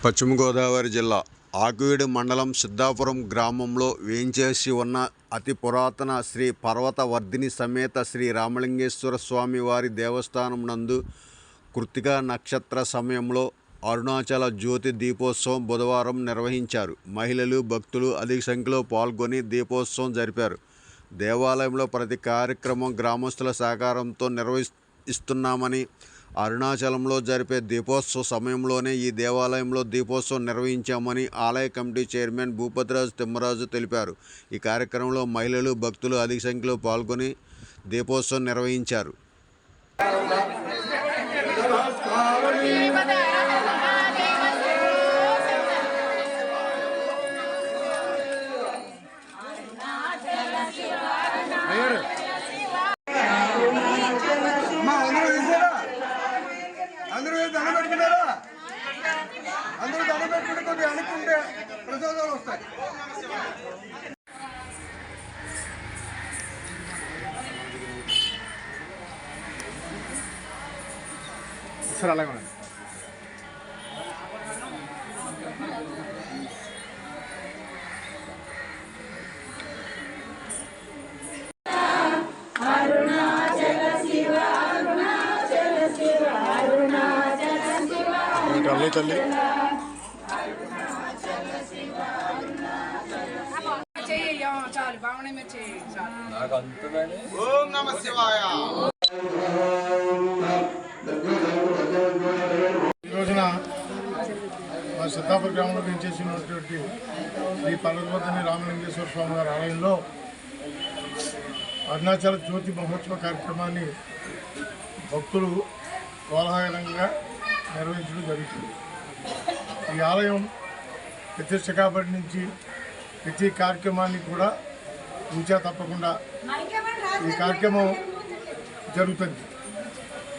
పశ్చిమ గోదావరి జిల్లా ఆకువీడు మండలం సిద్ధాపురం గ్రామంలో వేంచేసి ఉన్న అతి పురాతన శ్రీ పర్వతవర్ధిని సమేత శ్రీ రామలింగేశ్వర స్వామి వారి దేవస్థానం నందు కృత్తికా నక్షత్ర సమయంలో అరుణాచల జ్యోతి దీపోత్సవం బుధవారం నిర్వహించారు. మహిళలు భక్తులు అధిక సంఖ్యలో పాల్గొని దీపోత్సవం జరిపారు. దేవాలయంలో ప్రతి కార్యక్రమం గ్రామస్తుల సహకారంతో నిర్వహిస్తున్నామని, అరుణాచలంలో జరిపే దీపోత్సవ సమయంలోనే ఈ దేవాలయంలో దీపోత్సవం నిర్వహించామని ఆలయ కమిటీ చైర్మన్ భూపతిరాజు తిమ్మరాజు తెలిపారు. ఈ కార్యక్రమంలో మహిళలు భక్తులు అధిక సంఖ్యలో పాల్గొని దీపోత్సవం నిర్వహించారు. అందరూ దండం పెట్టుకుంటే అనుకుంటే ప్రసాదాలు వస్తాయి. సరే అలాగే ఉండండి. తల్లి తల్లి ఓం నమః శివాయ. ఈ రోజున మా సిద్ధాపురం గ్రామంలో చేసినటువంటి శ్రీ పర్వతవర్ధిని రామలింగేశ్వర స్వామి వారి ఆలయంలో అరుణాచల జ్యోతి మహోత్సవ కార్యక్రమాన్ని భక్తులు కోలాహలంగా నిర్వహించడం జరుగుతుంది. ఈ ఆలయం ప్రతిష్ట కాబట్టి నుంచి ప్రతి కార్యక్రమాన్ని కూడా ఊచా తప్పకుండా ఈ కార్యక్రమం జరుగుతుంది.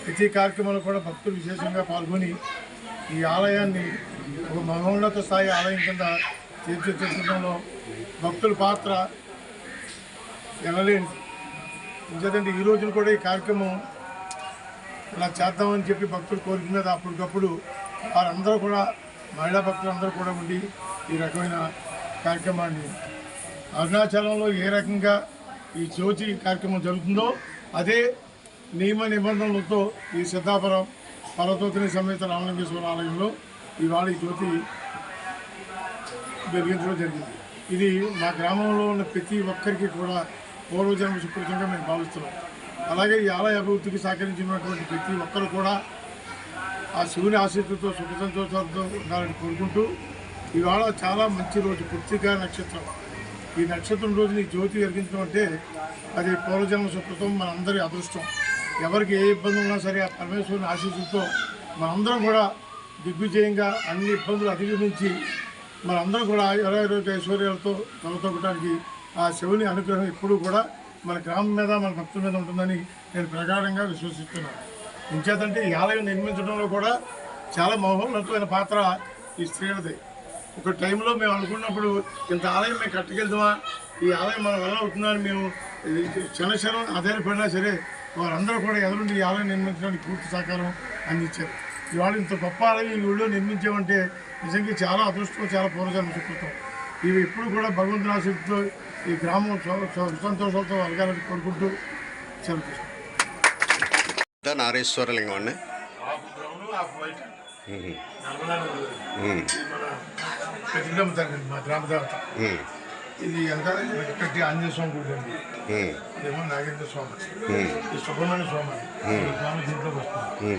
ప్రతి కార్యక్రమంలో కూడా భక్తులు విశేషంగా పాల్గొని ఈ ఆలయాన్ని ఒక మహోన్నత స్థాయి ఆలయం కింద తీర్చిదిద్దడంలో భక్తుల పాత్ర ఎనలేనిది. ఎందుకంటే ఈ రోజున కూడా ఈ కార్యక్రమం ఇలా చేద్దామని చెప్పి భక్తులు కోరిక మీద అప్పటికప్పుడు వారందరూ కూడా మహిళా భక్తులందరూ కూడా ఉండి ఈ రకమైన కార్యక్రమాన్ని అరుణాచలంలో ఏ రకంగా ఈ జ్యోతి కార్యక్రమం జరుగుతుందో అదే నియమ నిబంధనలతో ఈ సిద్ధాపురం పర్వతవర్ధిని సమేత రామలింగేశ్వర ఆలయంలో ఇవాళ ఈ జ్యోతి వెలిగించడం జరిగింది. ఇది మా గ్రామంలో ఉన్న ప్రతి ఒక్కరికి కూడా పూర్వజన్మ సుకృతంగా మేము భావిస్తున్నాం. అలాగే ఈ ఆలయ అభివృద్ధికి సహకరించినటువంటి ప్రతి ఒక్కరు కూడా ఆ శివుని ఆశీస్సులతో సుఖ సంతోషాలతో ఉండాలని కోరుకుంటూ ఇవాళ చాలా మంచి రోజు, కృత్తికా నక్షత్రం. ఈ నక్షత్రం రోజున ఈ జ్యోతి వెలిగించడం అంటే అది పూర్వజన్మ సుకృతం, మనందరి అదృష్టం. ఎవరికి ఏ ఇబ్బంది ఉన్నా సరే ఆ పరమేశ్వరుని ఆశీస్సులతో మనందరం కూడా దిగ్విజయంగా అన్ని ఇబ్బందులు అధిగమించి మనందరం కూడా ఇరవై ఐశ్వర్యాలతో తొలతొక్కడానికి ఆ శివుని అనుగ్రహం ఎప్పుడూ కూడా మన గ్రామం మీద మన భక్తుల మీద ఉంటుందని నేను ప్రగాఢంగా విశ్వసిస్తున్నాను. ఇంచేతంటే ఈ ఆలయం నిర్మించడంలో కూడా చాలా మహోన్నతమైన పాత్ర ఈ స్త్రీలది. ఒక టైంలో మేము అనుకున్నప్పుడు ఇంత ఆలయం మేము కట్టగలుగుతామా, ఈ ఆలయం మన వల్ల అవుతుందని మేము క్షణక్షణం ఆధారపడినా సరే వారందరూ కూడా ఎదురుండి ఈ ఆలయం నిర్మించడానికి పూర్తి సహకారం అందించారు. ఇవాళ ఇంత గొప్ప ఆలయం ఈ ఊళ్ళో నిర్మించామంటే నిజంగా చాలా అదృష్టం, చాలా పూర్వజన్మ సుకృతం. ఇవి ఎప్పుడు కూడా భగవంతుని ఆశీస్సుతో ఈ గ్రామం సంతోషాలతో అలగాలని కోరుకుంటూ సెలవు. నారేశ్వరలింగం అండి. మా గ్రామ దేవత ఇది ఎంత కట్టి ఆంజనేయ స్వామి గుడి అండి. ఇదేమో నాగేంద్ర స్వామి, ఈ సుబ్రహ్మణ్య స్వామి స్వామి దీంట్లోకి వస్తుంది.